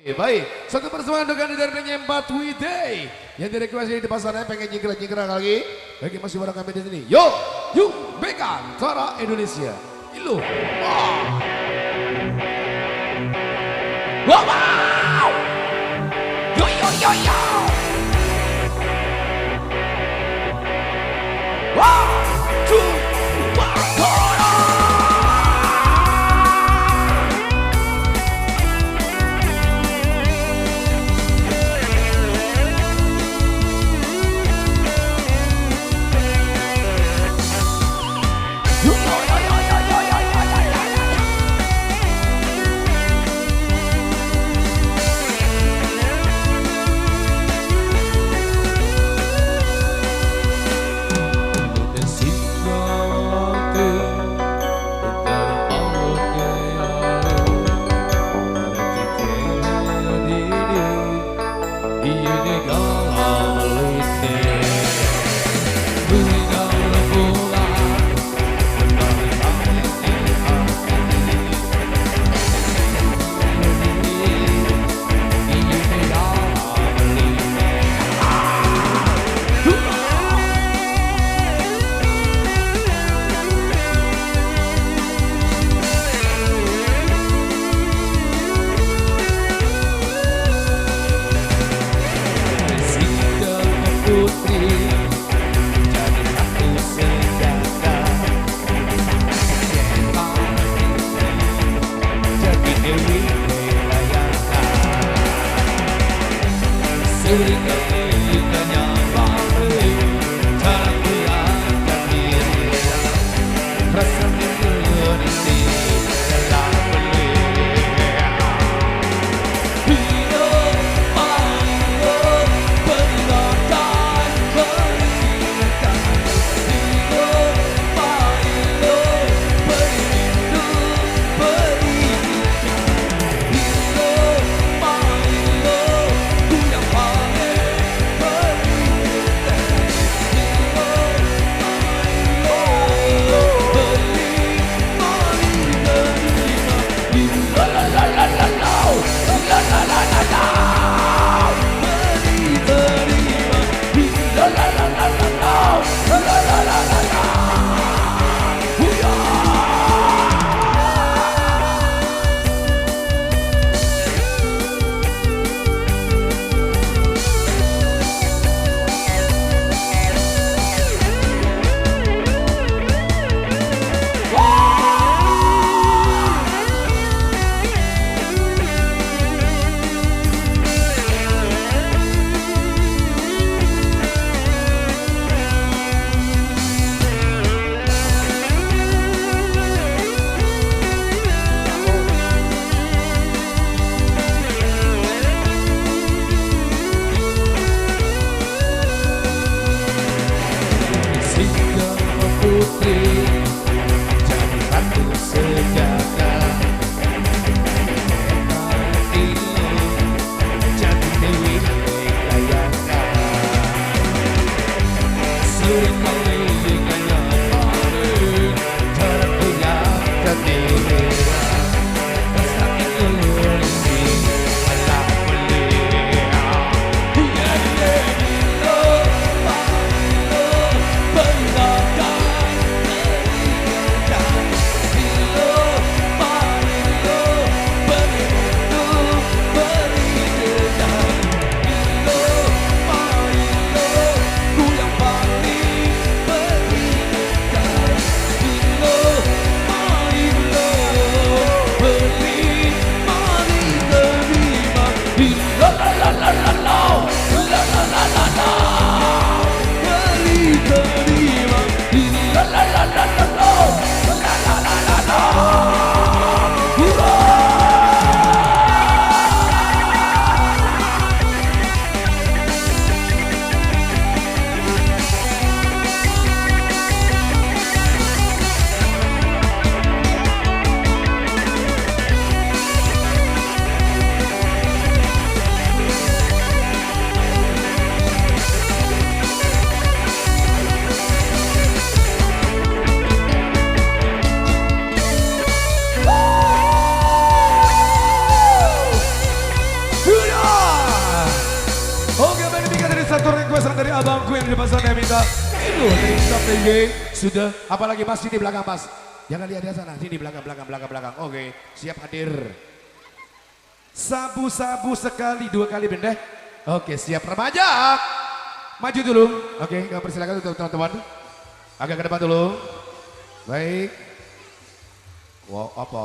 Baik, satu persembahan dengan dari 4 Day yang direkomendasi di pasarnya pengen nyingkir-nyingkir lagi. Bagi masih barang kami di sini. Yo, yuk, Bekan, suara Indonesia. Ilu. Wow. Wow. Yo yo yo yo. Wow. satu requestan dari abangku yang di depan sana minta. Itu dari Captain G. Sudah. Apalagi Mas di belakang Mas. Jangan lihat di sana. Sini belakang. Oke. Siap hadir. Sabu-sabu sekali, 2 kali benda. Oke, siap remaja. Maju dulu. Oke, kami persilakan untuk teman-teman. Agak ke depan dulu. Baik. Wow, apa?